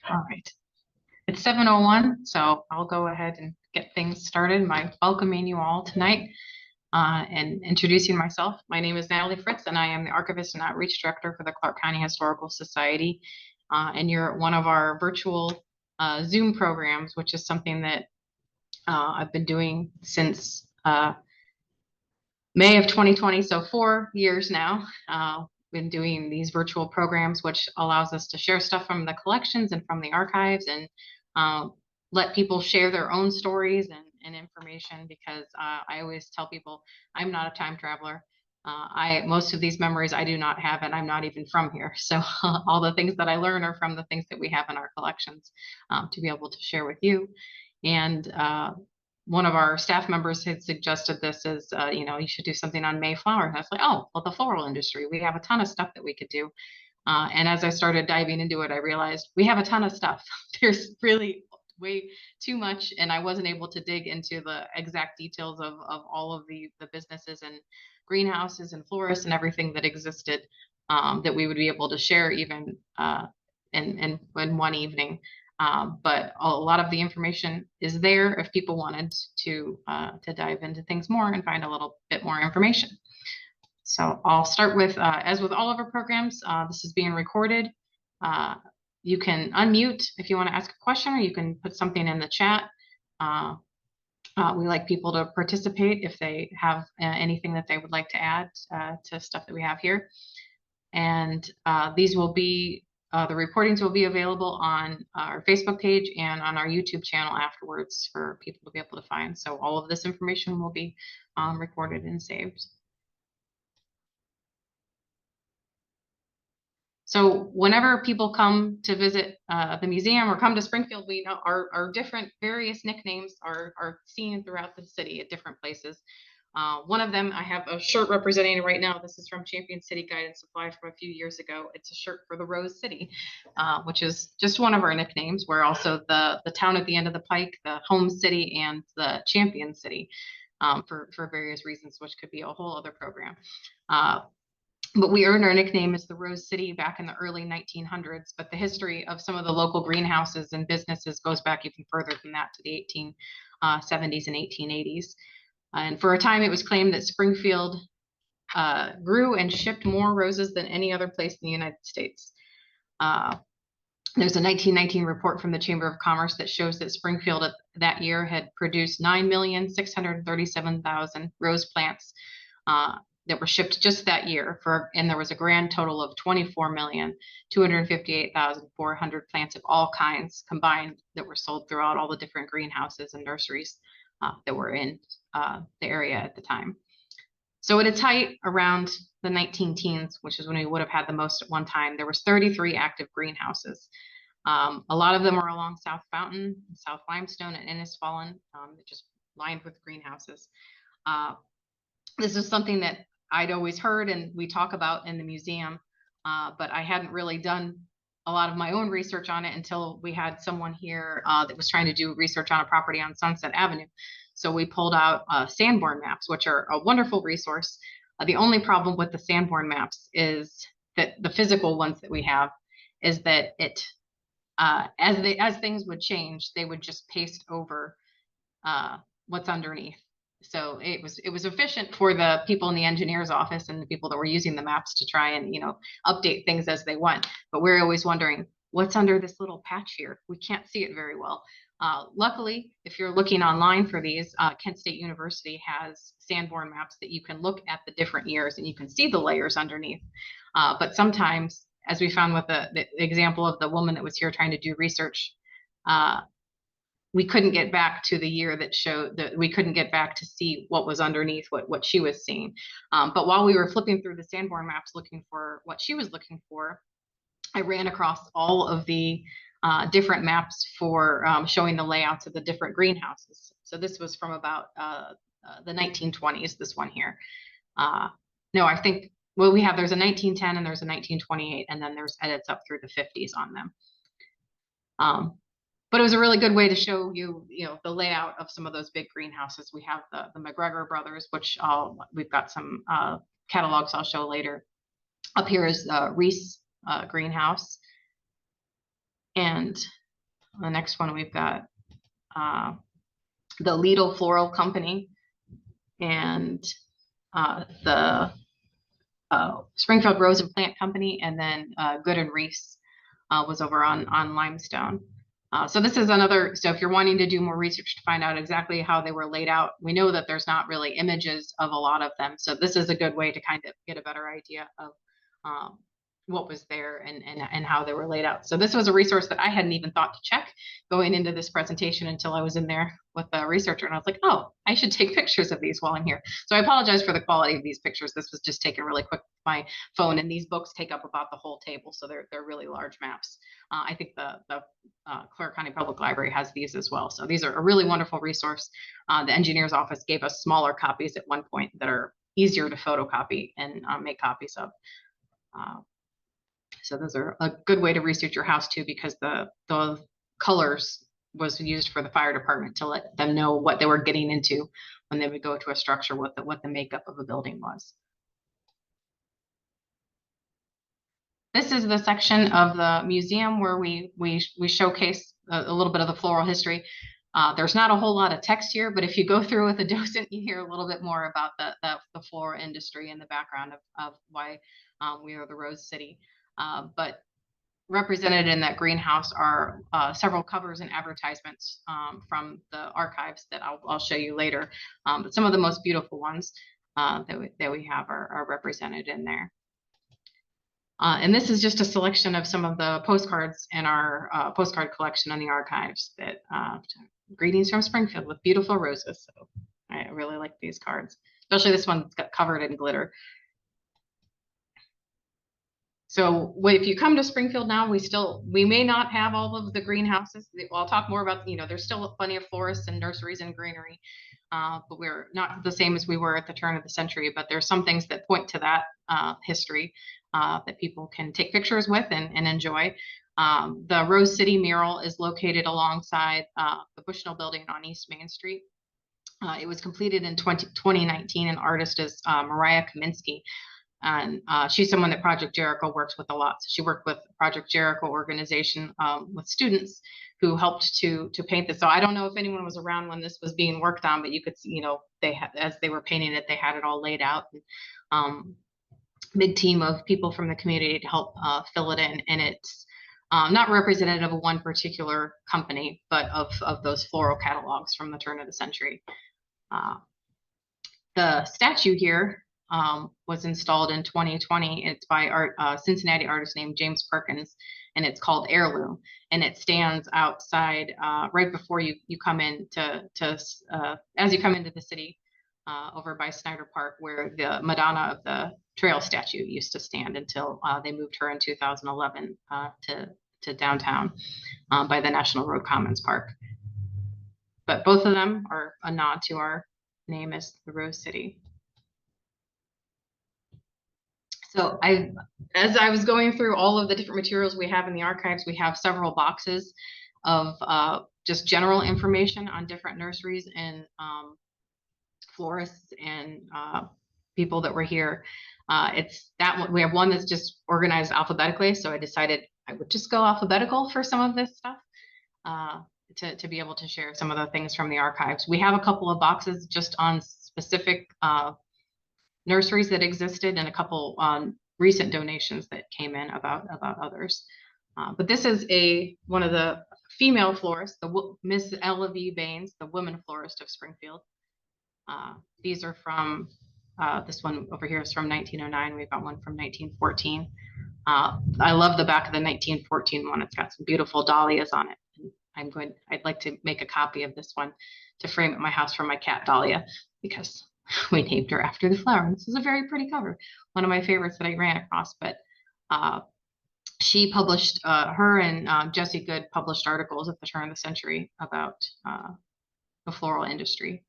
All right. It's 7:01, so I'll go ahead and get things started by welcoming you all tonight and introducing myself. My name is Natalie Fritz, and I am the Archivist and Outreach Director for the Clark County Historical Society. And you're at one of our virtual Zoom programs, which is something that I've been doing since May of 2020, so 4 years now. Been doing these virtual programs, which allows us to share stuff from the collections and from the archives and let people share their own stories and information, because I always tell people I'm not a time traveler. Most of these memories I do not have, and I'm not even from here. So all the things that I learn are from the things that we have in our collections to be able to share with you. And one of our staff members had suggested this as, you should do something on Mayflower. And I was like, oh, well, the floral industry, we have a ton of stuff that we could do. And as I started diving into it, I realized we have a ton of stuff. There's really way too much. And I wasn't able to dig into the exact details of all of the businesses and greenhouses and florists and everything that existed that we would be able to share even in one evening. But a lot of the information is there if people wanted to dive into things more and find a little bit more information. So I'll start with, as with all of our programs, this is being recorded. You can unmute if you want to ask a question, or you can put something in the chat. We like people to participate if they have anything that they would like to add to stuff that we have here. And these will be, the recordings will be available on our Facebook page and on our YouTube channel afterwards for people to be able to find. So all of this information will be recorded and saved. So whenever people come to visit the museum or come to Springfield, we know our different various nicknames are seen throughout the city at different places. One of them, I have a shirt representing right now. This is from Champion City Guide and Supply from a few years ago. It's a shirt for the Rose City, which is just one of our nicknames. We're also the town at the end of the pike, the home city, and the champion city for various reasons, which could be a whole other program. But we earned our nickname as the Rose City back in the early 1900s. But the history of some of the local greenhouses and businesses goes back even further than that, to the 1870s and 1880s. And for a time, it was claimed that Springfield grew and shipped more roses than any other place in the United States. There's a 1919 report from the Chamber of Commerce that shows that Springfield that year had produced 9,637,000 rose plants that were shipped just that year, and there was a grand total of 24,258,400 plants of all kinds combined that were sold throughout all the different greenhouses and nurseries that were in the area at the time. So at its height, around the 19-teens, which is when we would have had the most at one time, there was 33 active greenhouses. A lot of them were along South Fountain, South Limestone, and Innisfallen, just lined with greenhouses. This is something that I'd always heard and we talk about in the museum, but I hadn't really done a lot of my own research on it until we had someone here that was trying to do research on a property on Sunset Avenue. So we pulled out Sanborn maps, which are a wonderful resource. The only problem with the Sanborn maps is that the physical ones that we have is that it, as things would change, they would just paste over what's underneath. So it was efficient for the people in the engineer's office and the people that were using the maps to try and, update things as they went. But we're always wondering what's under this little patch here. We can't see it very well. Luckily, if you're looking online for these, Kent State University has Sanborn maps that you can look at the different years and you can see the layers underneath. But sometimes, as we found with the example of the woman that was here trying to do research, we couldn't get back to the year that showed that we couldn't get back to see what was underneath what she was seeing. But while we were flipping through the Sanborn maps looking for what she was looking for, I ran across all of the different maps for showing the layouts of the different greenhouses. So this was from about the 1920s, this one here. No, I think, well, there's a 1910 and there's a 1928, and then there's edits up through the 50s on them. But it was a really good way to show you, the layout of some of those big greenhouses. We have the McGregor brothers, which we've got some catalogs I'll show later. Up here is the Reese greenhouse. And the next one we've got the Lidl Floral Company and the Springfield Rose and Plant Company, and then Good and Reese was over on Limestone. So this is another, so if you're wanting to do more research to find out exactly how they were laid out, we know that there's not really images of a lot of them. So this is a good way to kind of get a better idea of what was there and how they were laid out. So this was a resource that I hadn't even thought to check going into this presentation until I was in there with the researcher, and I was like, oh, I should take pictures of these while I'm here. So I apologize for the quality of these pictures. This was just taken really quick with my phone, and these books take up about the whole table, so they're really large maps. I think the Clark County Public Library has these as well. So these are a really wonderful resource. The engineer's office gave us smaller copies at one point that are easier to photocopy and make copies of. So those are a good way to research your house too, because the colors was used for the fire department to let them know what they were getting into when they would go to a structure, what the makeup of a building was. This is the section of the museum where we showcase a little bit of the floral history. There's not a whole lot of text here, but if you go through with a docent, you hear a little bit more about the floral industry and the background of why we are the Rose City. But represented in that greenhouse are several covers and advertisements from the archives that I'll show you later. But some of the most beautiful ones that we have are represented in there. And this is just a selection of some of the postcards in our postcard collection on the archives that greetings from Springfield with beautiful roses. So I really like these cards, especially this one that's got covered in glitter. So if you come to Springfield now, we may not have all of the greenhouses. Well, I'll talk more about, there's still plenty of florists and nurseries and greenery, but we're not the same as we were at the turn of the century. But there's some things that point to that history that people can take pictures with and enjoy. The Rose City mural is located alongside the Bushnell Building on East Main Street. It was completed in 2019, and artist is Mariah Kaminsky. And she's someone that Project Jericho works with a lot. So she worked with Project Jericho organization with students who helped to paint this. So I don't know if anyone was around when this was being worked on, but you could see, they had, as they were painting it, they had it all laid out. Big team of people from the community to help fill it in, and it's not representative of one particular company, but of those floral catalogs from the turn of the century. The statue here was installed in 2020. It's by Cincinnati artist named James Perkins, and it's called Heirloom. And it stands outside right before you come in as you come into the city over by Snyder Park, where the Madonna of the Trail statue used to stand until they moved her in 2011 to downtown by the National Road Commons Park. But both of them are a nod to our name as the Rose City. So as I was going through all of the different materials we have in the archives, we have several boxes of just general information on different nurseries and florists and people that were here. It's that one. We have one that's just organized alphabetically. So I decided I would just go alphabetical for some of this stuff to be able to share some of the things from the archives. We have a couple of boxes just on specific nurseries that existed, and a couple recent donations that came in about others. But this is one of the female florists, the Miss Ella V. Baines, the woman florist of Springfield. These are from, this one over here is from 1909. We've got one from 1914. I love the back of the 1914 one. It's got some beautiful dahlias on it. And I'd like to make a copy of this one to frame at my house for my cat Dahlia, because we named her after the flower. And this is a very pretty cover. One of my favorites that I ran across, but she published, her and Jessie Good published articles at the turn of the century about the floral industry.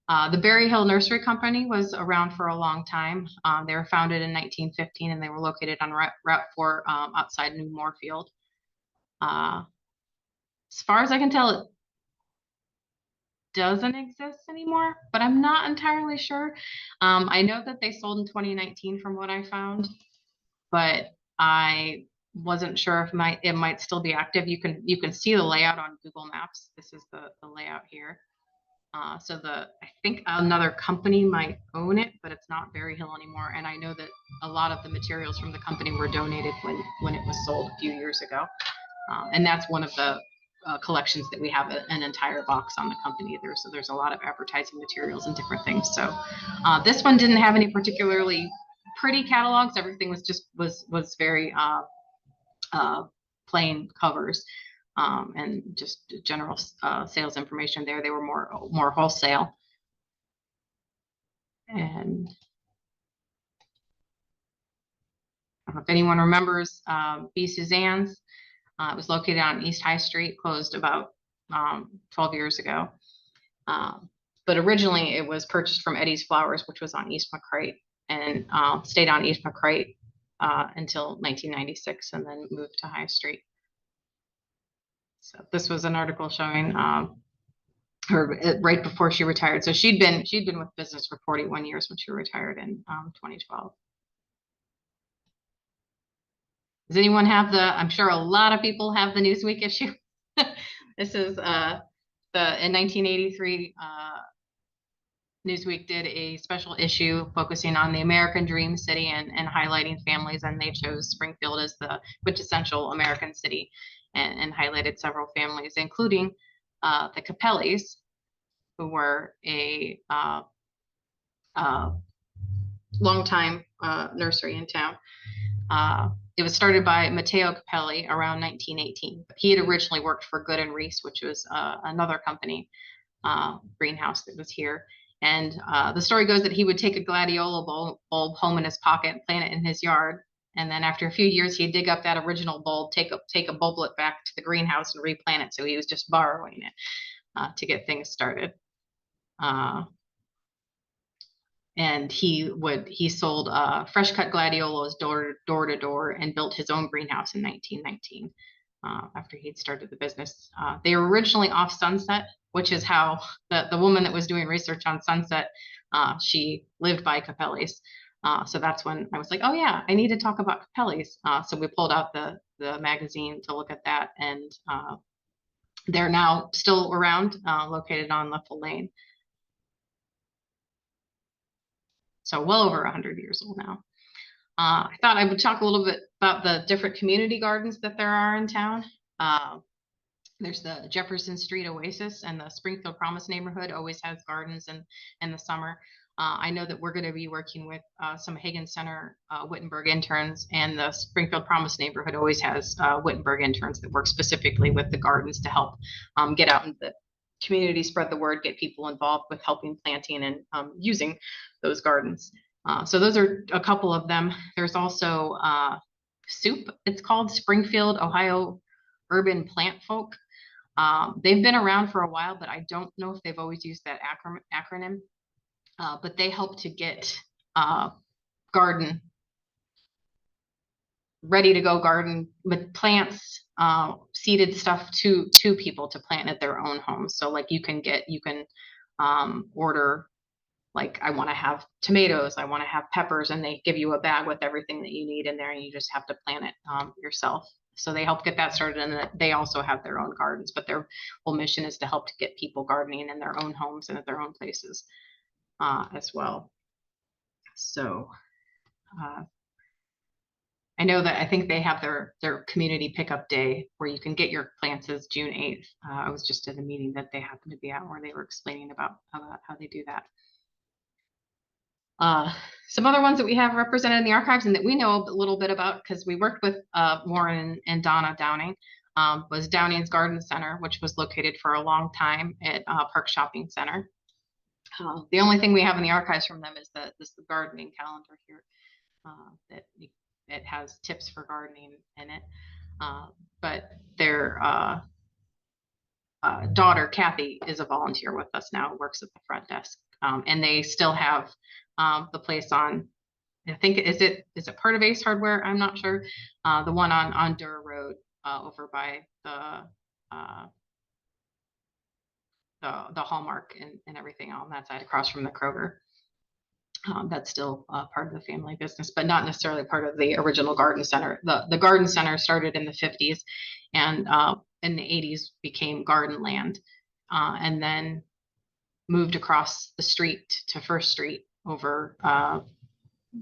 The Berry Hill Nursery Company was around for a long time. They were founded in 1915, and they were located on Route 4 outside New Moorfield. As far as I can tell, it doesn't exist anymore, but I'm not entirely sure. I know that they sold in 2019 from what I found, but I wasn't sure if it might still be active. You can see the layout on Google Maps. This is the layout here. So I think another company might own it, but it's not Berry Hill anymore. And I know that a lot of the materials from the company were donated when it was sold a few years ago. And that's one of the collections that we have an entire box on the company. There's a lot of advertising materials and different things. So this one didn't have any particularly pretty catalogs. Everything was very plain covers. And just general sales information there. They were more wholesale. And I don't know if anyone remembers B. Suzanne's. It was located on East High Street, closed about 12 years ago. But originally it was purchased from Eddie's Flowers, which was on East McCrate, and stayed on East McCrate until 1996, and then moved to High Street. So this was an article showing her right before she retired. So she'd been with business for 41 years when she retired in 2012. Does anyone have I'm sure a lot of people have the Newsweek issue. This is in 1983, Newsweek did a special issue focusing on the American Dream City and highlighting families, and they chose Springfield as the quintessential American city, and highlighted several families, including the Capellis, who were a longtime nursery in town. It was started by Matteo Capelli around 1918. But he had originally worked for Good and Reese, which was another company, greenhouse that was here. And the story goes that he would take a gladiola bulb home in his pocket and plant it in his yard. And then after a few years, he'd dig up that original bulb, take a bulblet back to the greenhouse and replant it. So he was just borrowing it to get things started. And he sold fresh cut gladiolas door to door and built his own greenhouse in 1919 after he'd started the business. They were originally off Sunset, which is how the woman that was doing research on Sunset, she lived by Capelli's. So that's when I was like, oh yeah, I need to talk about Capelli's. So we pulled out the magazine to look at that, and they're now still around, located on Leffel Lane. So well over 100 years old now. I thought I would talk a little bit about the different community gardens that there are in town. There's the Jefferson Street Oasis, and the Springfield Promise neighborhood always has gardens in the summer. I know that we're going to be working with some Higgins Center Wittenberg interns, and the Springfield Promise neighborhood always has Wittenberg interns that work specifically with the gardens to help get out into the community, spread the word, get people involved with helping planting and using those gardens. So those are a couple of them. There's also SOUP, it's called, Springfield, Ohio Urban Plant Folk. They've been around for a while, but I don't know if they've always used that acronym. But they help to get garden, ready to go garden with plants, seeded stuff to people to plant at their own homes. So like you can order, like, I want to have tomatoes, I want to have peppers, and they give you a bag with everything that you need in there, and you just have to plant it yourself. So they help get that started, and they also have their own gardens, but their whole mission is to help to get people gardening in their own homes and at their own places as well. So I know that I think they have their community pickup day where you can get your plants is June 8th. I was just at a meeting that they happened to be at where they were explaining about how they do that. Some other ones that we have represented in the archives and that we know a little bit about because we worked with Warren and Donna Downing, was Downing's Garden Center, which was located for a long time at Park Shopping Center. The only thing we have in the archives from them is the gardening calendar here that it has tips for gardening in it. But their daughter, Kathy, is a volunteer with us now, works at the front desk. And they still have the place on, I think, is it part of Ace Hardware? I'm not sure. The one on Durr Road over by the Hallmark and everything on that side across from the Kroger. That's still part of the family business, but not necessarily part of the original garden center. The garden center started in the 50s, and in the 80s became Garden Land, and then moved across the street to First Street over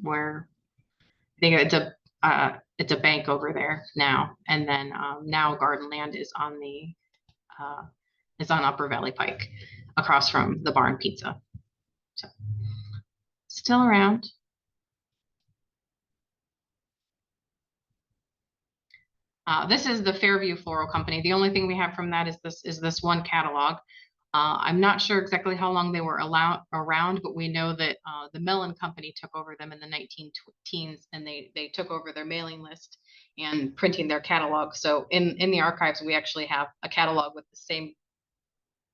where I think it's a bank over there now, and then now Garden Land is on Upper Valley Pike, across from the Barn Pizza. So still around. This is the Fairview Floral Company. The only thing we have from that is this one catalog. I'm not sure exactly how long they were around, but we know that the Mellon Company took over them in the 19 teens, and they took over their mailing list and printing their catalog. So in the archives, we actually have a catalog with the same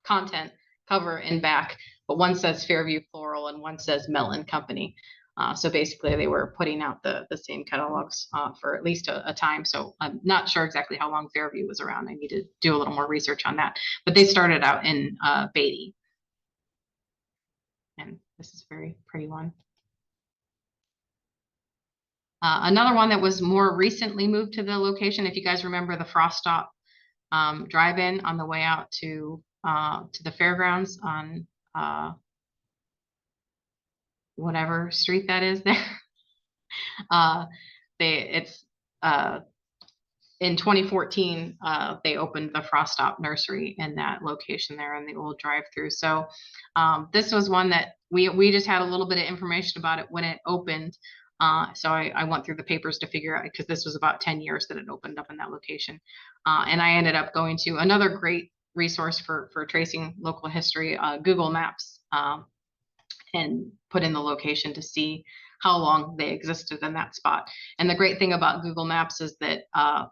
content, cover and back, but one says Fairview Floral and one says Mellon Company. So basically they were putting out the same catalogs for at least a time. So I'm not sure exactly how long Fairview was around. I need to do a little more research on that. But they started out in Beatty. And this is a very pretty one. Another one that was more recently moved to the location, if you guys remember the Frost Stop drive-in on the way out to the fairgrounds on whatever street that is there. In 2014, they opened the Frost Stop Nursery in that location there in the old drive-through. So this was one that we just had a little bit of information about it when it opened. So I went through the papers to figure out, because this was about 10 years that it opened up in that location. And I ended up going to another great resource for tracing local history, Google Maps, and put in the location to see how long they existed in that spot. And the great thing about Google Maps is that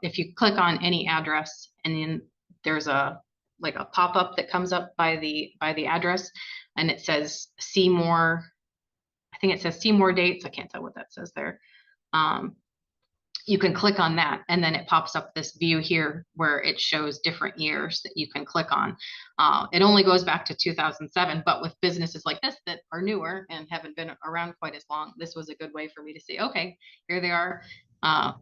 if you click on any address, and then there's a pop-up that comes up by the address, and it says see more. I think it says see more dates. I can't tell what that says there. You can click on that, and then it pops up this view here where it shows different years that you can click on. It only goes back to 2007, but with businesses like this that are newer and haven't been around quite as long, this was a good way for me to see, okay, here they are. A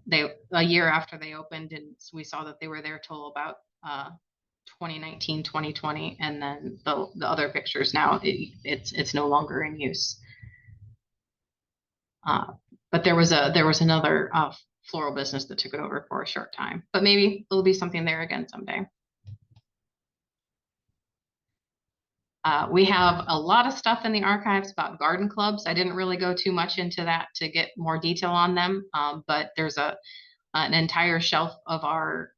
year after they opened, and we saw that they were there till about 2019, 2020, and then the other pictures now, it's no longer in use. But there was another floral business that took it over for a short time, but maybe there'll be something there again someday. We have a lot of stuff in the archives about garden clubs. I didn't really go too much into that to get more detail on them, but there's an entire shelf of our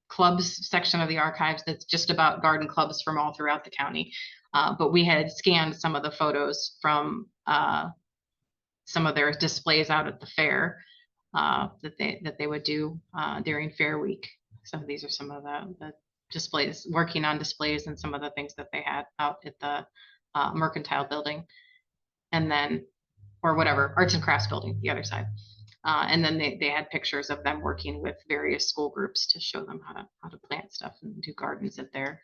clubs section of the archives that's just about garden clubs from all throughout the county. But we had scanned some of the photos from some of their displays out at the fair that they would do during Fair Week. So these are some of the displays, working on displays, and some of the things that they had out at the Mercantile Building, and then, or whatever, Arts and Crafts Building, the other side. And then they had pictures of them working with various school groups to show them how to plant stuff and do gardens at their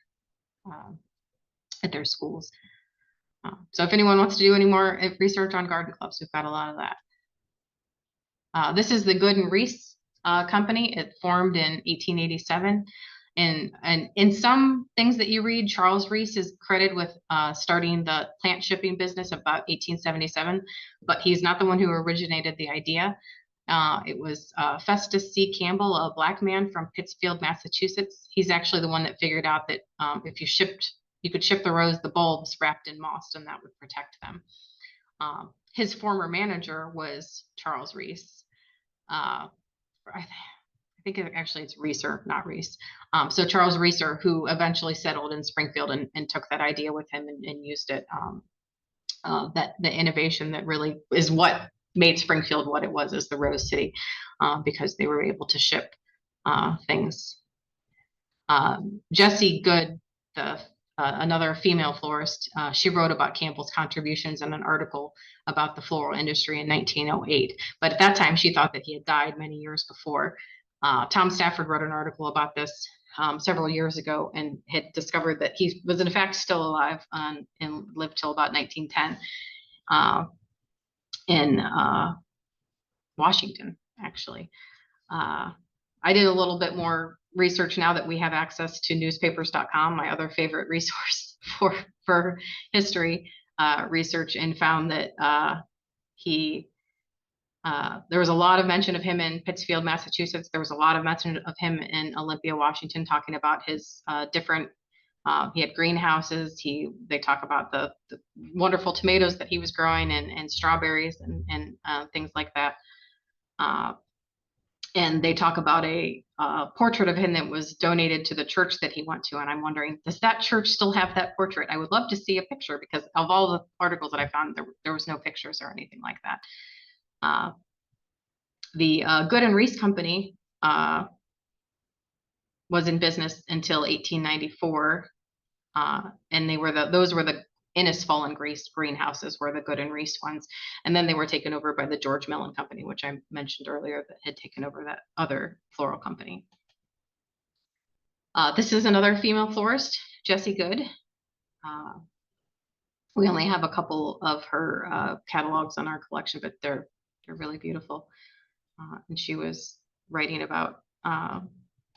schools. So if anyone wants to do any more research on garden clubs, we've got a lot of that. This is the Good and Reese company. It formed in 1887. And in some things that you read, Charles Reese is credited with starting the plant shipping business about 1877, but he's not the one who originated the idea. It was Festus C. Campbell, a black man from Pittsfield, Massachusetts. He's actually the one that figured out that if you could ship the bulbs wrapped in moss, and that would protect them. His former manager was Charles Reese. I think actually it's Reeser, not Reese. So Charles Reeser, who eventually settled in Springfield and took that idea with him and used it. That the innovation that really is what made Springfield what it was as the Rose City, because they were able to ship things. Jessie Good, another female florist, she wrote about Campbell's contributions in an article about the floral industry in 1908. But at that time, she thought that he had died many years before. Tom Stafford wrote an article about this several years ago and had discovered that he was in fact still alive and lived till about 1910. in Washington, actually. I did a little bit more research now that we have access to newspapers.com, my other favorite resource for history research, and found that there was a lot of mention of him in Pittsfield, Massachusetts. There was a lot of mention of him in Olympia, Washington, talking about his different. He had greenhouses. They talk about the wonderful tomatoes that he was growing, and strawberries and things like that. And they talk about a portrait of him that was donated to the church that he went to. And I'm wondering, does that church still have that portrait? I would love to see a picture, because of all the articles that I found, there was no pictures or anything like that. The Good and Reese Company was in business until 1894, and those were the Innisfallen greenhouses were the Good and Reese ones, and then they were taken over by the George Mellon Company, which I mentioned earlier, that had taken over that other floral company. This is another female florist, Jessie Good. We only have a couple of her catalogs on our collection, but they're really beautiful. And she was writing about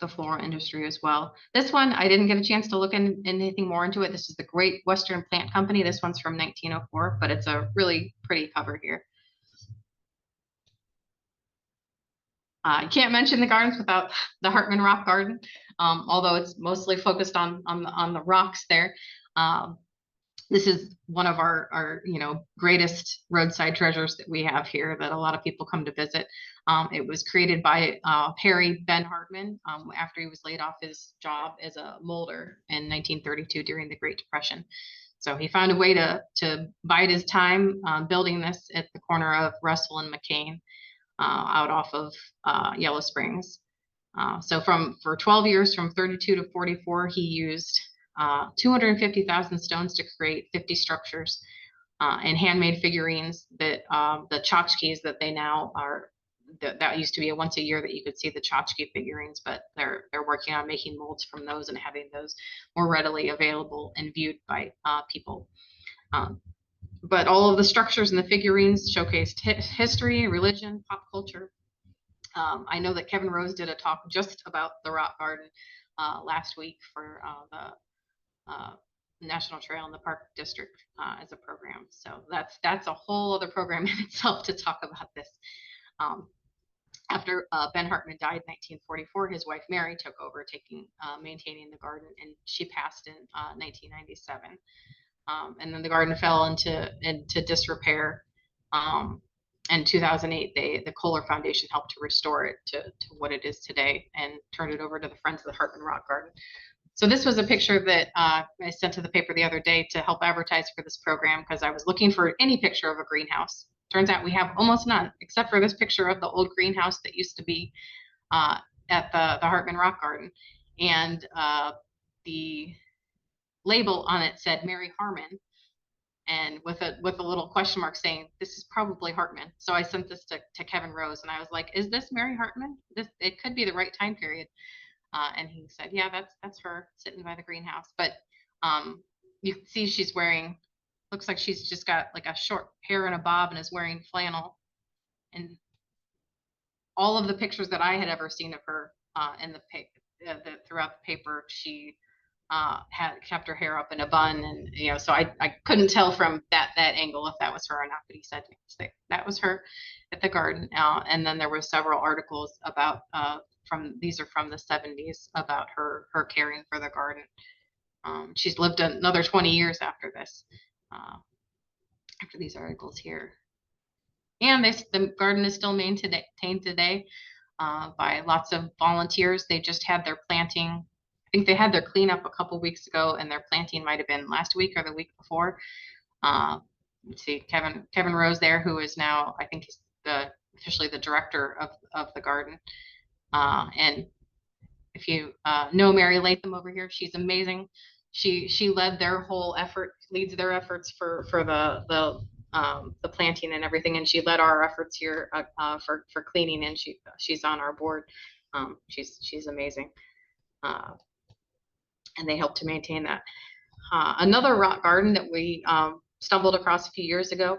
the floral industry as well. This one, I didn't get a chance to look anything more into it. This is the Great Western Plant Company. This one's from 1904, but it's a really pretty cover here. I can't mention the gardens without the Hartman Rock Garden, although it's mostly focused on the rocks there. This is one of our greatest roadside treasures that we have here, that a lot of people come to visit. It was created by Harry Ben Hartman after he was laid off his job as a molder in 1932 during the Great Depression. So he found a way to bide his time building this at the corner of Russell and McCain, out off of Yellow Springs. So for 12 years, from 32 to 44, he used 250,000 stones to create 50 structures and handmade figurines that the tchotchkes that they now are. That used to be a once a year that you could see the tchotchke figurines, but they're working on making molds from those and having those more readily available and viewed by people. But all of the structures and the figurines showcased history, religion, pop culture. I know that Kevin Rose did a talk just about the Rock Garden last week for the National Trail in the Park District as a program. So that's a whole other program in itself to talk about this. After Ben Hartman died in 1944, his wife Mary took over maintaining the garden, and she passed in 1997. And then the garden fell into disrepair. In 2008, the Kohler Foundation helped to restore it to what it is today and turned it over to the Friends of the Hartman Rock Garden. So this was a picture that I sent to the paper the other day to help advertise for this program, because I was looking for any picture of a greenhouse. Turns out we have almost none, except for this picture of the old greenhouse that used to be at the Hartman Rock Garden. And the label on it said Mary Harmon, and with a little question mark saying, this is probably Hartman. So I sent this to Kevin Rose, and I was like, is this Mary Hartman? It could be the right time period. And he said, yeah, that's her sitting by the greenhouse. But you can see she's wearing, looks like she's just got like a short hair and a bob and is wearing flannel. And all of the pictures that I had ever seen of her throughout the paper, she had kept her hair up in a bun, and so I couldn't tell from that angle if that was her or not. But he said that was her at the garden. And then there were several articles about these are from the 70s about her caring for the garden. She's lived another 20 years after this, after these articles here. And the garden is still maintained today by lots of volunteers. They just had their planting. I think they had their cleanup a couple weeks ago, and their planting might have been last week or the week before. Let's see, Kevin Rose there, who is now, I think, he's officially the director of the garden. And if you know Mary Latham over here, she's amazing. She led their whole effort, leads their efforts for the planting and everything, and she led our efforts here for cleaning, and she's on our board. She's amazing, and they help to maintain that. Another rock garden that we stumbled across a few years ago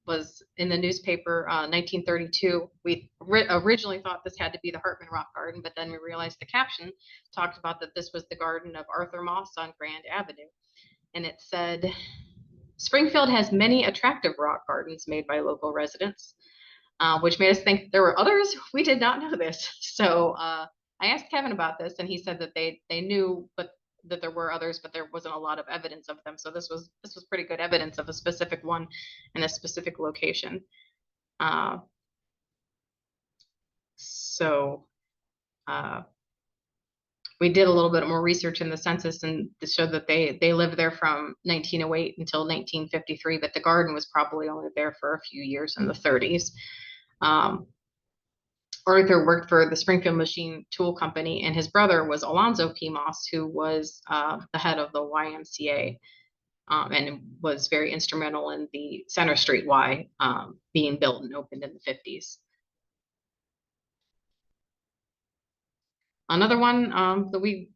was in the newspaper, 1932. We originally thought this had to be the Hartman Rock Garden, but then we realized the caption talked about that this was the garden of Arthur Moss on Grand Avenue. And it said, Springfield has many attractive rock gardens made by local residents, which made us think there were others. We did not know this. So I asked Kevin about this, and he said that they knew, but that there were others, but there wasn't a lot of evidence of them. So this was pretty good evidence of a specific one in a specific location. So we did a little bit more research in the census, and it showed that they lived there from 1908 until 1953, but the garden was probably only there for a few years in the 30s. Arthur worked for the Springfield Machine Tool Company, and his brother was Alonzo P. Moss, who was the head of the YMCA, and was very instrumental in the Center Street Y being built and opened in the 50s. Another one that we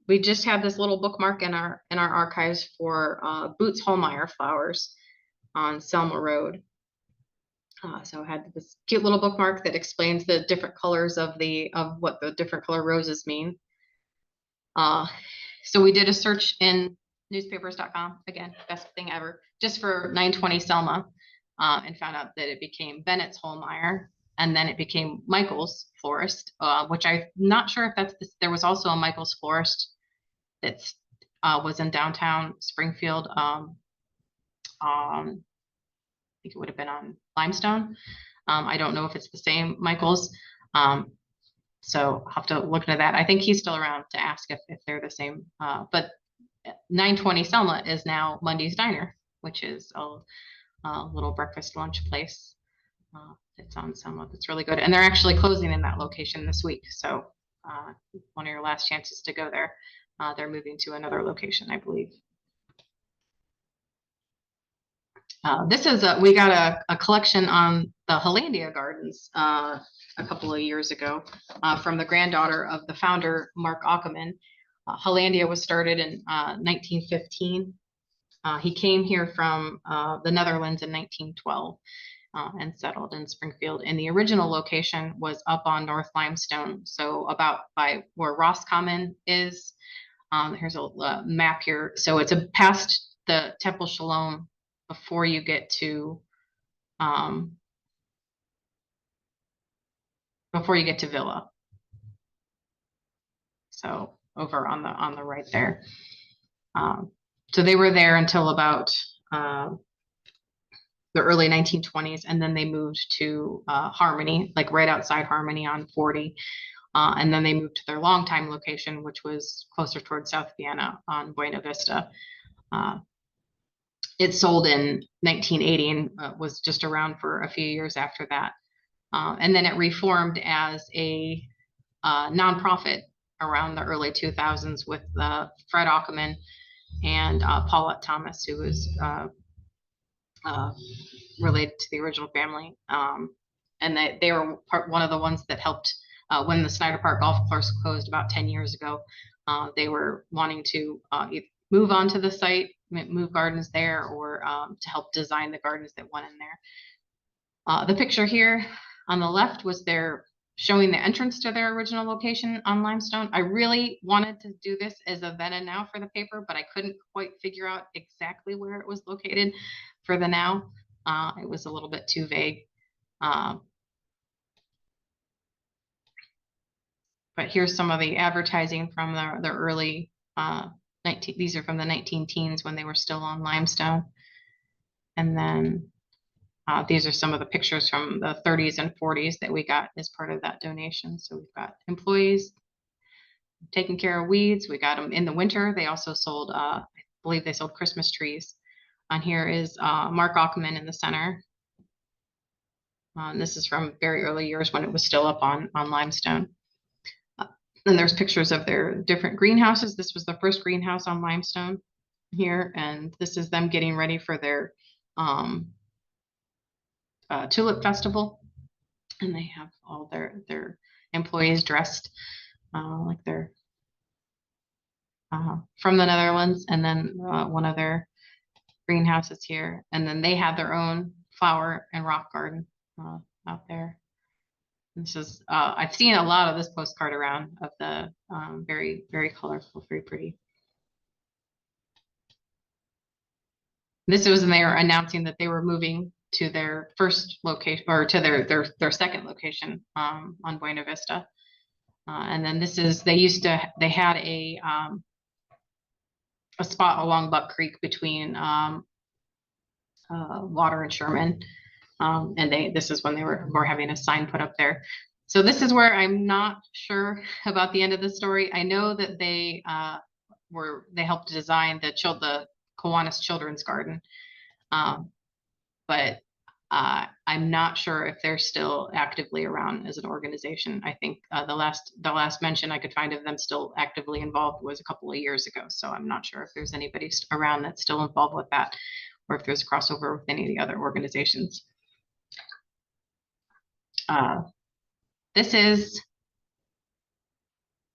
we just had this little bookmark in our archives for Boots Holmeyer flowers on Selma Road. So I had this cute little bookmark that explains the different colors of what the different color roses mean. So we did a search in newspapers.com, again, best thing ever, just for 920 Selma, and found out that it became Bennett's Holmeyer, and then it became Michael's Florist, which I'm not sure if that's there was also a Michael's Florist that was in downtown Springfield. I think it would have been on Limestone. I don't know if it's the same Michael's. So I'll have to look into that. I think he's still around to ask if they're the same. But 920 Selma is now Mundy's Diner, which is a little breakfast lunch place. It's on Selma. That's really good. And they're actually closing in that location this week. So one of your last chances to go there. They're moving to another location, I believe. This is we got a collection on the Hollandia Gardens a couple of years ago from the granddaughter of the founder, Mark Ackerman. Hollandia was started in 1915. He came here from the Netherlands in 1912 and settled in Springfield. And the original location was up on North Limestone, so about by where Roscommon is. Here's a map here. So it's past the Temple Shalom before you get to Villa. So over on the right there. So they were there until about the early 1920s, and then they moved to Harmony, like right outside Harmony on 40. And then they moved to their longtime location, which was closer towards South Vienna on Buena Vista. It sold in 1980 and was just around for a few years after that. And then it reformed as a nonprofit around the early 2000s with Fred Ackerman and Paulette Thomas, who was related to the original family. And they were one of the ones that helped when the Snyder Park Golf Course closed about 10 years ago. They were wanting to move onto the site, move gardens there, or to help design the gardens that went in there. The picture here on the left was showing the entrance to their original location on Limestone. I really wanted to do this as a then and now for the paper, but I couldn't quite figure out exactly where it was located for the now. It was a little bit too vague. But here's some of the advertising from the early these are from the 19 teens when they were still on Limestone. And then these are some of the pictures from the 30s and 40s that we got as part of that donation. So we've got employees taking care of weeds. We got them in the winter. They also sold, I believe they sold Christmas trees. On here is Mark Ackerman in the center. And this is from very early years when it was still up on Limestone. Then there's pictures of their different greenhouses. This was the first greenhouse on Limestone here, and this is them getting ready for their tulip festival. And they have all their employees dressed like they're from the Netherlands, and then one of their greenhouses here. And then they had their own flower and rock garden out there. This is, I've seen a lot of this postcard around of the very, very colorful, very pretty. This was when they were announcing that they were moving to their first location, or to their second location on Buena Vista. And then this is, they had a spot along Buck Creek between Water and Sherman. And this is when they were having a sign put up there. So this is where I'm not sure about the end of the story. I know that they helped design the Kiwanis Children's Garden. But I'm not sure if they're still actively around as an organization. I think the last mention I could find of them still actively involved was a couple of years ago. So I'm not sure if there's anybody around that's still involved with that, or if there's crossover with any of the other organizations. This is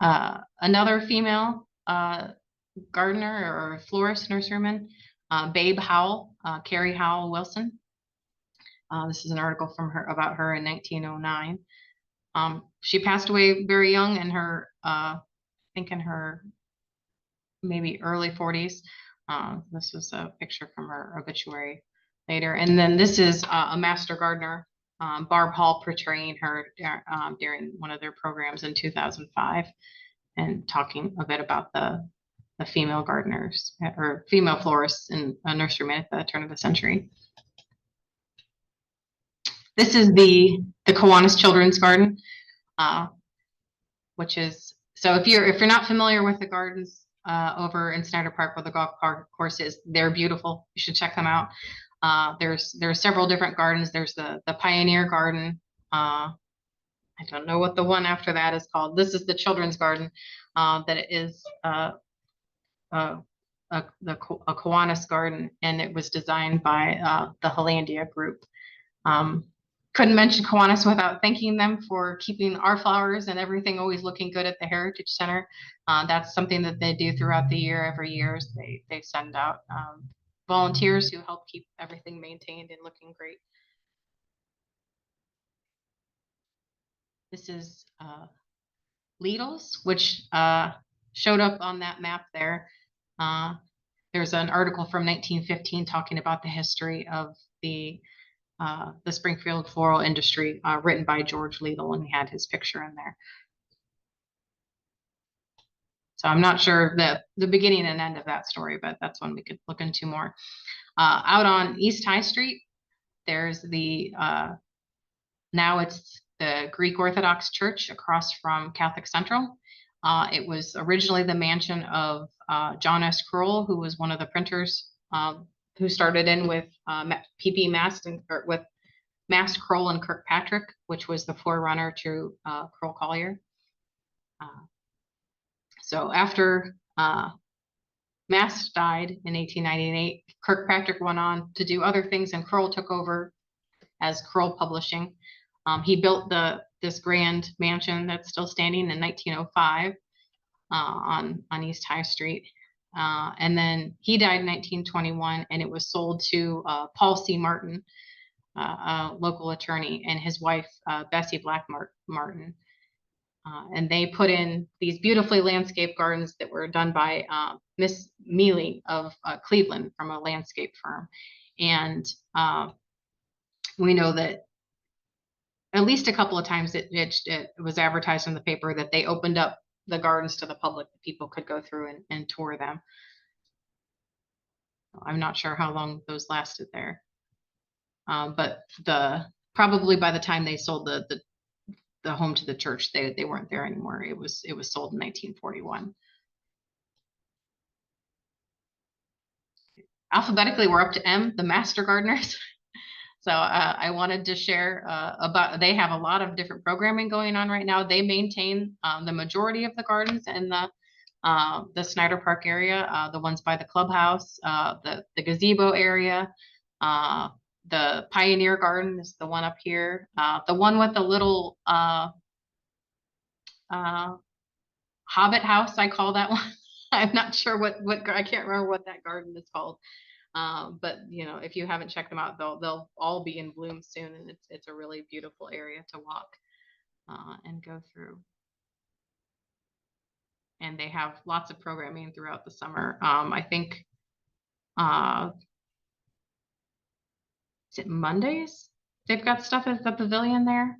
another female gardener or florist nurseryman, Babe Howell, Carrie Howell Wilson. This is an article from her about her in 1909. She passed away very young in her, I think in her maybe early 40s. This was a picture from her obituary later. And then this is a master gardener, Barb Hall, portraying her during one of their programs in 2005, and talking a bit about the female gardeners or female florists in a nurseryman at the turn of the century. This is the Kiwanis Children's Garden, which is, so if you're not familiar with the gardens over in Snyder Park where the golf course is, they're beautiful. You should check them out. There's several different gardens. There's the Pioneer Garden. I don't know what the one after that is called. This is the Children's Garden that is a Kiwanis garden, and it was designed by the Hollandia group. Couldn't mention Kiwanis without thanking them for keeping our flowers and everything always looking good at the Heritage Center. That's something that they do throughout the year. Every year they send out volunteers who help keep everything maintained and looking great. This is Lidl's, which showed up on that map there. There's an article from 1915 talking about the history of the Springfield floral industry, written by George Lidl, and he had his picture in there. So I'm not sure the beginning and end of that story, but that's one we could look into more. Out on East High Street, there's now it's the Greek Orthodox Church across from Catholic Central. It was originally the mansion of John S. Kroll, who was one of the printers who started in with P.B. Mast with Mast, Kroll, and Kirkpatrick, which was the forerunner to Kroll Collier. So after Mast died in 1898, Kirkpatrick went on to do other things, and Kroll took over as Kroll Publishing. He built this grand mansion that's still standing in 1905 on East High Street. And then he died in 1921, and it was sold to Paul C. Martin, a local attorney, and his wife, Bessie Black Martin. And they put in these beautifully landscaped gardens that were done by Miss Mealy of Cleveland from a landscape firm. And we know that at least a couple of times it was advertised in the paper that they opened up the gardens to the public, that people could go through and tour them. I'm not sure how long those lasted there. But probably by the time they sold the home to the church, they weren't there anymore. It was sold in 1941. Alphabetically, we're up to M, the Master Gardeners. So I wanted to share they have a lot of different programming going on right now. They maintain the majority of the gardens in the Snyder Park area, the ones by the clubhouse, the gazebo area, the Pioneer Garden is the one up here. The one with the little Hobbit house, I call that one. I'm not sure what I can't remember what that garden is called. But you know, if you haven't checked them out, they'll all be in bloom soon, and it's a really beautiful area to walk and go through. And they have lots of programming throughout the summer. I think is it Mondays? They've got stuff at the pavilion there.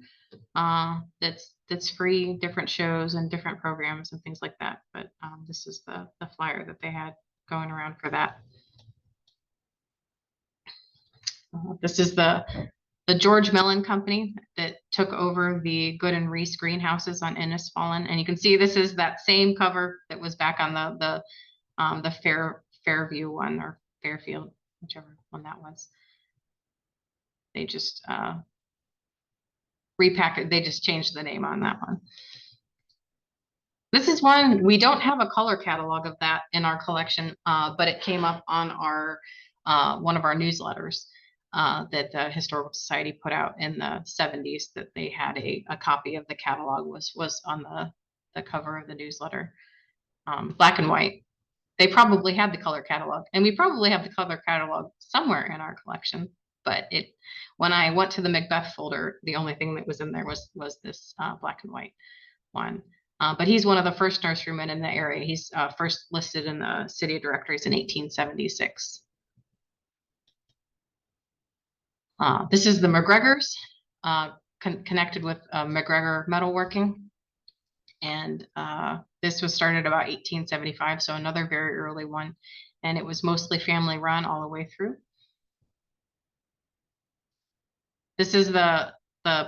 That's free, different shows and different programs and things like that. But this is the flyer that they had going around for that. This is the George Mellon Company that took over the Good and Reese greenhouses on Innisfallen, and you can see this is that same cover that was back on the Fairview one, or Fairfield, whichever one that was. They just repackaged. They just changed the name on that one. This is one, we don't have a color catalog of that in our collection, but it came up on our one of our newsletters that the Historical Society put out in the 70s, that they had a copy of the catalog was on the cover of the newsletter. Black and white. They probably had the color catalog, and we probably have the color catalog somewhere in our collection. But when I went to the Macbeth folder, the only thing that was in there was this black and white one. But he's one of the first nurserymen in the area. He's first listed in the city directories in 1876. This is the McGregors, connected with McGregor Metalworking. And this was started about 1875, so another very early one. And it was mostly family run all the way through. This is the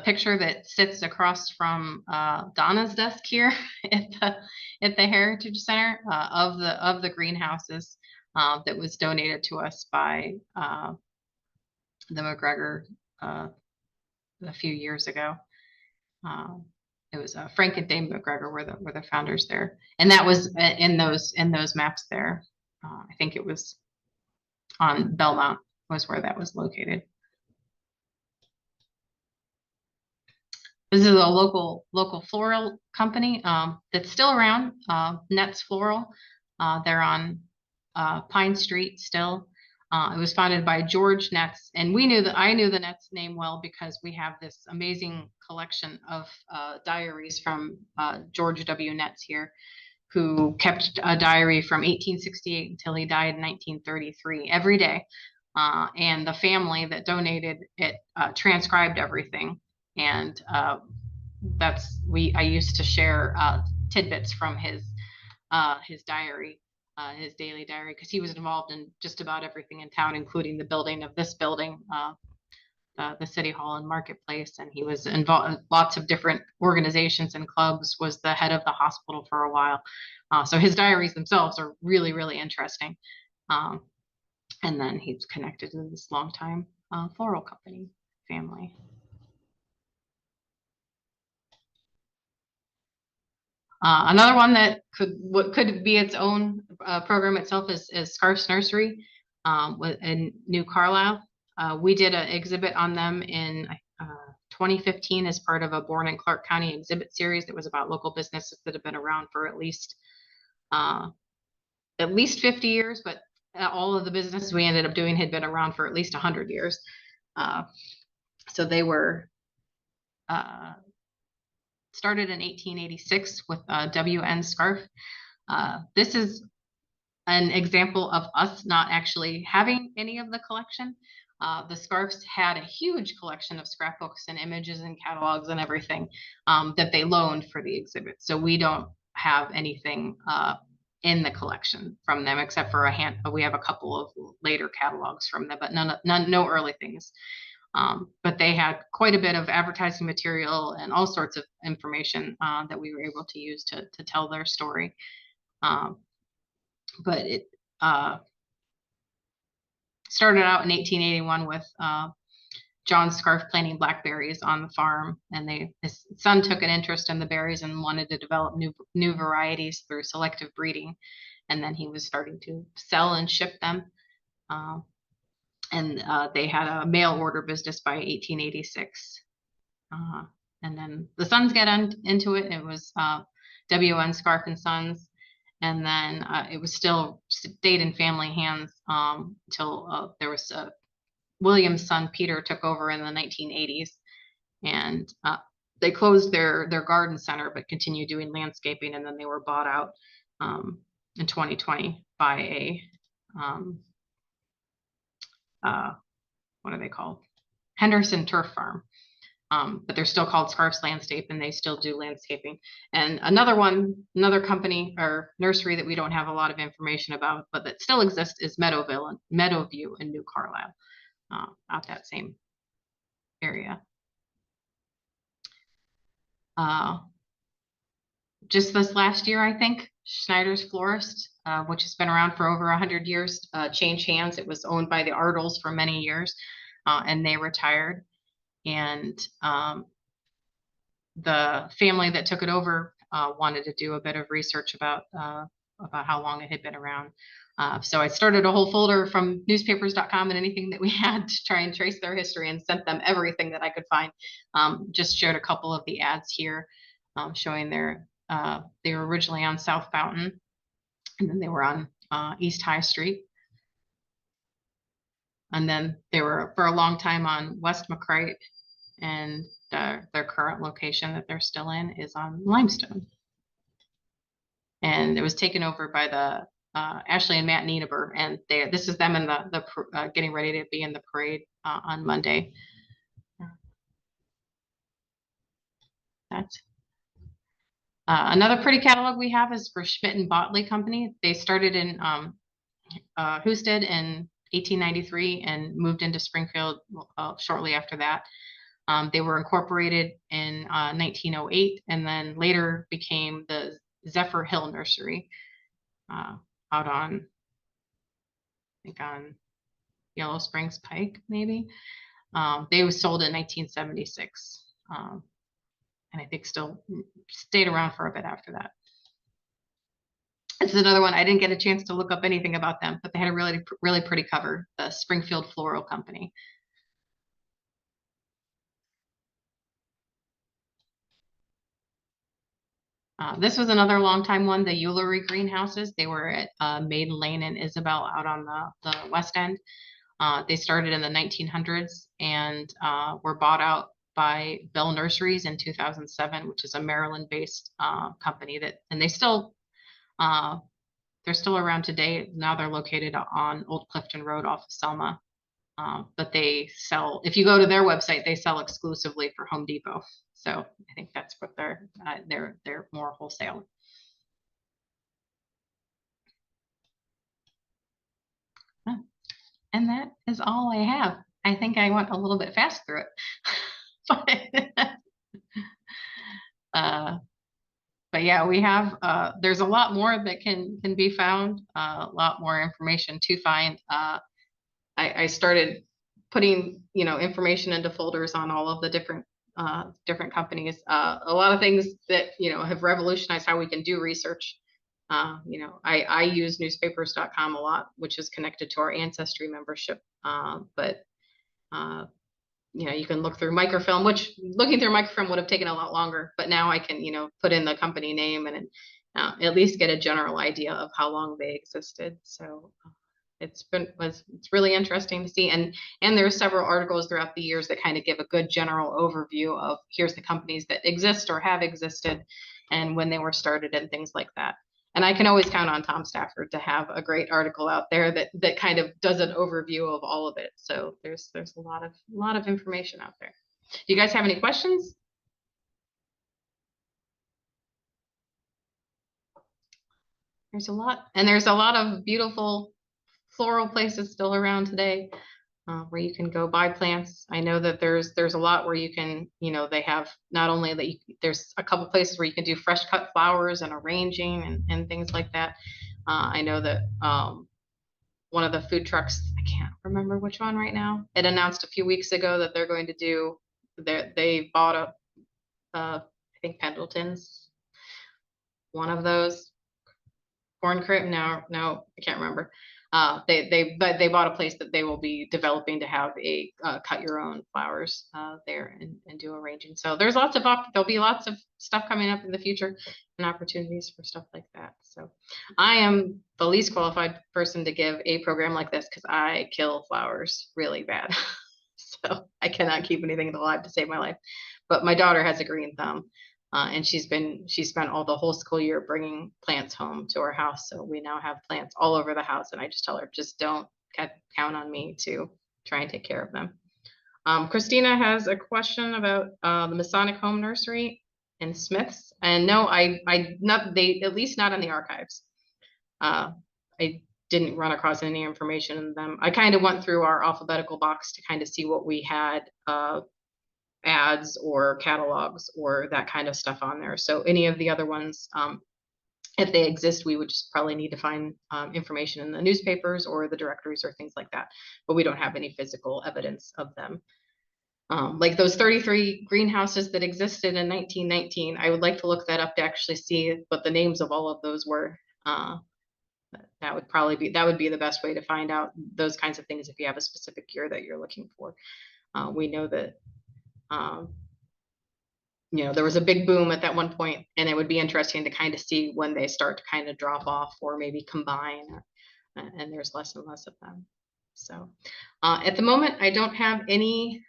picture that sits across from Donna's desk here at the Heritage Center of the greenhouses that was donated to us by the McGregor a few years ago. It was Frank and Dame McGregor were the founders there, and that was in those maps there. I think it was on Belmont was where that was located. This is a local floral company that's still around, Net's Floral. They're on Pine Street still. It was founded by George Netz, and I knew the Netz name well because we have this amazing collection of diaries from George W. Netz here, who kept a diary from 1868 until he died in 1933 every day. And the family that donated it transcribed everything. And I used to share tidbits from his diary, his daily diary, because he was involved in just about everything in town, including the building of this building, the City Hall and Marketplace. And he was involved in lots of different organizations and clubs, was the head of the hospital for a while. So his diaries themselves are really, really interesting. And then he's connected to this longtime floral company family. Another one that could be its own program itself is Scarf's Nursery in New Carlisle. We did an exhibit on them in 2015 as part of a Born in Clark County exhibit series that was about local businesses that have been around for at least 50 years, but all of the businesses we ended up doing had been around for at least 100 years. So they were started in 1886 with W.N. Scarf. This is an example of us not actually having any of the collection. The Scarfs had a huge collection of scrapbooks and images and catalogs and everything that they loaned for the exhibit. So we don't have anything in the collection from them, except for we have a couple of later catalogs from them, but no early things. But they had quite a bit of advertising material and all sorts of information that we were able to use to tell their story. But it started out in 1881 with John Scarf planting blackberries on the farm, and his son took an interest in the berries and wanted to develop new varieties through selective breeding. And then he was starting to sell and ship them. And they had a mail order business by 1886. And then the sons got into it. It was W.N. Scarf and Sons. And then it was still stayed in family hands until there was William's son Peter took over in the 1980s, and they closed their garden center but continued doing landscaping, and then they were bought out in 2020 by a what are they called? Henderson Turf Farm. But they're still called Scarfs Landscape, and they still do landscaping. And another company or nursery that we don't have a lot of information about, but that still exists, is Meadowview in New Carlisle, out that same area. Just this last year, I think, Schneider's Florist, which has been around for over 100 years, changed hands. It was owned by the Ardles for many years, and they retired. And the family that took it over wanted to do a bit of research about how long it had been around. So I started a whole folder from newspapers.com and anything that we had to try and trace their history, and sent them everything that I could find. Just shared a couple of the ads here showing they were originally on South Fountain, and then they were on East High Street. And then they were for a long time on West McCrite, and their current location that they're still in is on Limestone. And it was taken over by the Ashley and Matt Niedeber, and this is them in the getting ready to be in the parade on Monday. That's another pretty catalog we have is for Schmidt and Botley Company. They started in Houston in 1893 and moved into Springfield shortly after that. They were incorporated in 1908, and then later became the Zephyr Hill Nursery out on, I think on Yellow Springs Pike, maybe. They was sold in 1976, and I think still stayed around for a bit after that. This is another one. I didn't get a chance to look up anything about them, but they had a really, really pretty cover, the Springfield Floral Company. This was another long-time one, the Eulery greenhouses. They were at Maiden Lane and Isabel out on the West End. They started in the 1900s and were bought out by Bell Nurseries in 2007, which is a Maryland-based company and they're still around today. Now they're located on Old Clifton Road off of Selma. But they sell, if you go to their website, they sell exclusively for Home Depot. So I think that's what they're more wholesale. And that is all I have. I think I went a little bit fast through it. But yeah, we have, there's a lot more that can be found, a lot more information to find. I started putting, information into folders on all of the different companies. A lot of things that, have revolutionized how we can do research. I use newspapers.com a lot, which is connected to our Ancestry membership. But you can look through microfilm, which looking through microfilm would have taken a lot longer, but now I can, put in the company name and at least get a general idea of how long they existed. So it's really interesting to see. And there are several articles throughout the years that kind of give a good general overview of here's the companies that exist or have existed and when they were started and things like that. And I can always count on Tom Stafford to have a great article out there that kind of does an overview of all of it. So there's a lot of information out there. Do you guys have any questions? There's a lot of beautiful floral places still around today where you can go buy plants. I know that there's a lot where you can, they have not only that there's a couple places where you can do fresh cut flowers and arranging and things like that. I know that one of the food trucks, I can't remember which one right now, it announced a few weeks ago that they're going to do, they bought I think Pendleton's, one of those corn crib. No, I can't remember. But they bought a place that they will be developing to have a cut your own flowers there and do arranging. So there's there'll be lots of stuff coming up in the future and opportunities for stuff like that. So I am the least qualified person to give a program like this because I kill flowers really bad. So I cannot keep anything alive to save my life. But my daughter has a green thumb. And she spent all the whole school year bringing plants home to our house. So we now have plants all over the house. And I just tell her, just don't count on me to try and take care of them. Christina has a question about the Masonic Home Nursery in Smiths. And no, at least not in the archives. I didn't run across any information in them. I kind of went through our alphabetical box to kind of see what we had ads or catalogs or that kind of stuff on there. So any of the other ones, if they exist, we would just probably need to find information in the newspapers or the directories or things like that. But we don't have any physical evidence of them. Like those 33 greenhouses that existed in 1919, I would like to look that up to actually see what the names of all of those were. That would be the best way to find out those kinds of things if you have a specific year that you're looking for. We know that there was a big boom at that one point, and it would be interesting to kind of see when they start to kind of drop off or maybe combine, and there's less and less of them. So at the moment, I don't have any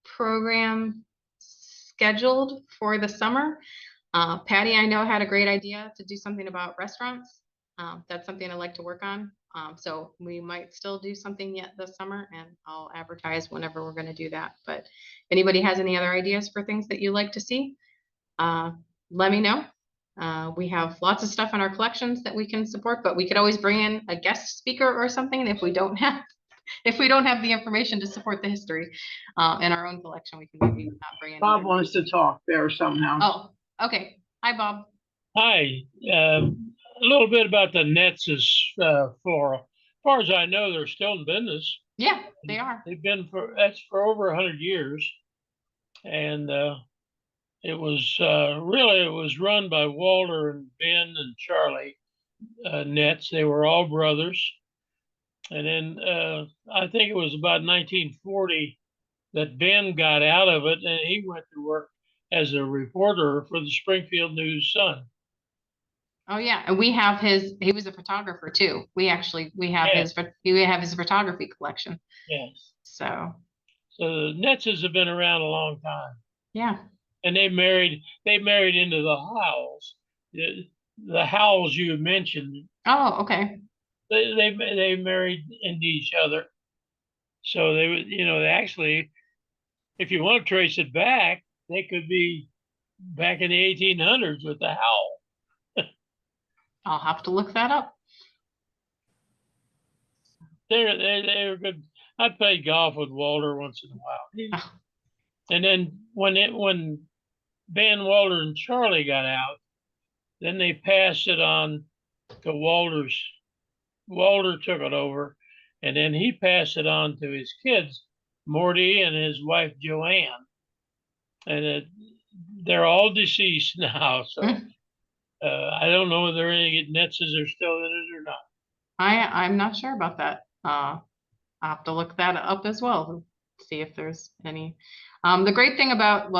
program scheduled for the summer. Patty, I know, had a great idea to do something about restaurants. That's something I'd like to work on. So we might still do something yet this summer, and I'll advertise whenever we're going to do that. But if anybody has any other ideas for things that you'd like to see, let me know. We have lots of stuff in our collections that we can support, but we could always bring in a guest speaker or something if we don't have the information to support the history in our own collection. We can maybe bring in. Bob wants to talk there somehow. Oh, okay. Hi, Bob. Hi. A little bit about the Netz's Floral. As far as I know, they're still in business. Yeah, they are. They've been for over 100 years, and it was run by Walter and Ben and Charlie Netz. They were all brothers, and then I think it was about 1940 that Ben got out of it, and he went to work as a reporter for the Springfield News-Sun. Oh yeah, and we have he was a photographer too. We have his photography collection. Yes. So the Netzes have been around a long time. Yeah. And they married into the Howells. The Howells you mentioned. Oh, okay. They married into each other. So they actually, if you want to trace it back, they could be back in the 1800s with the Howell. I'll have to look that up. They're good. I played golf with Walter once in a while. And then when Ben, Walter, and Charlie got out, then they passed it on to Walter's. Walter took it over, and then he passed it on to his kids, Morty and his wife Joanne. And they're all deceased now, so I don't know whether any Netzes are still in it or not. I'm not sure about that. I'll have to look that up as well, see if there's any. The great thing about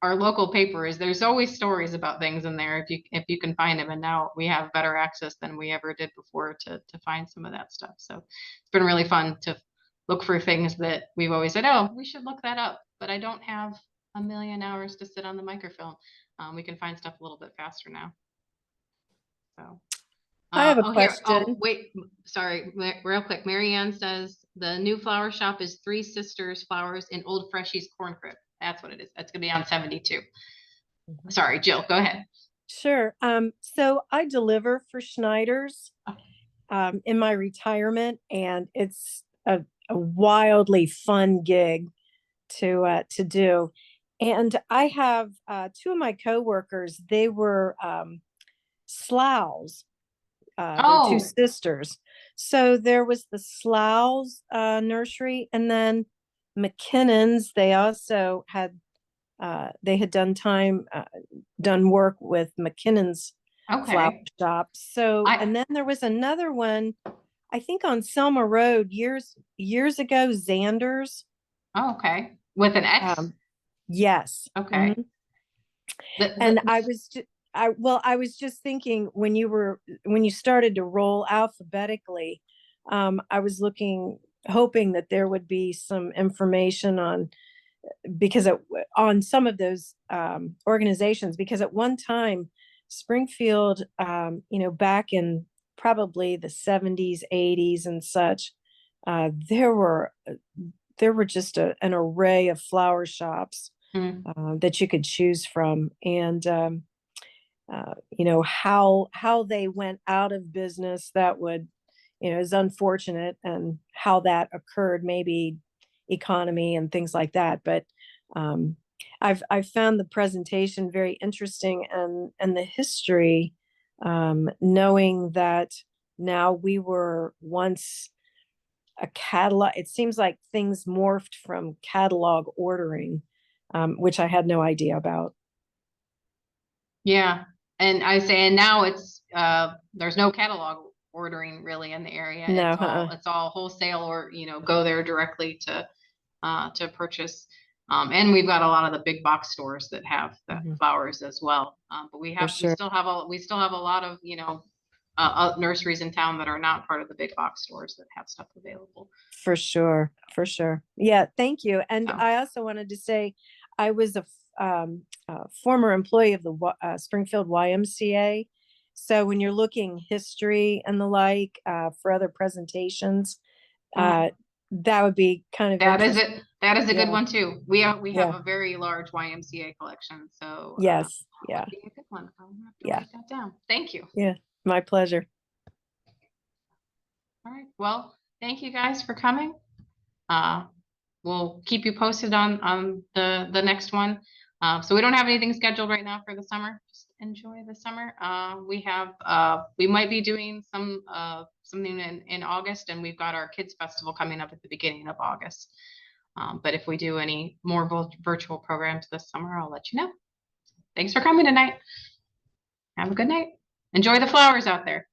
our local paper is there's always stories about things in there if you can find them, and now we have better access than we ever did before to find some of that stuff. So it's been really fun to look for things that we've always said, oh, we should look that up, but I don't have a million hours to sit on the microfilm. We can find stuff a little bit faster now. So I have a question. Oh, wait, sorry, real quick. Marianne says the new flower shop is Three Sisters Flowers in Old Freshies Corn Crib. That's what it is. That's gonna be on 72. Sorry, Jill, go ahead. Sure. So I deliver for Schneider's in my retirement, and it's a wildly fun gig to do. And I have two of my coworkers. They were Sloughs, they're two sisters. So there was the Sloughs nursery, and then McKinnon's. They also had done work with McKinnon's flower Okay. shop. So, I, and then there was another one, I think on Selma Road years ago, Xander's. oh, okay. With an X? Yes. Okay. Mhm. The- And the- I was just, I was just thinking when you started to roll alphabetically, I was hoping that there would be some information on, because on some of those organizations, because at one time, Springfield, back in probably the 70s, 80s and such, there were just an array of flower shops Hmm. that you could choose from. And how they went out of business, that would, is unfortunate, and how that occurred, maybe economy and things like that. But um, I've found the presentation very interesting, and the history, knowing that now we were once a catalog. It seems like things morphed from catalog ordering, which I had no idea about. Yeah. And I say, and now there's no catalog ordering really in the area. No, It's all wholesale, or, go there directly to purchase. And we've got a lot of the big box stores that have the Mhm. flowers as well. But For sure. we still have a lot of, nurseries in town that are not part of the big box stores that have stuff available. For sure, for sure. Yeah, thank you. And So. I also wanted to say, I was a former employee of the Springfield YMCA. So when you're looking history and the like, for other presentations, that would be kind of That is interesting. it. That is a good Yeah. one too. We have Yeah. a very large YMCA collection, so Yes. that Yeah. would be a good one. I'll have to Yeah. write that down. Thank you. Yeah. My pleasure. All right. Well, thank you guys for coming. We'll keep you posted on the next one. So we don't have anything scheduled right now for the summer. Just enjoy the summer. We might be doing something in August, and we've got our kids festival coming up at the beginning of August. But if we do any more virtual programs this summer, I'll let you know. Thanks for coming tonight. Have a good night. Enjoy the flowers out there.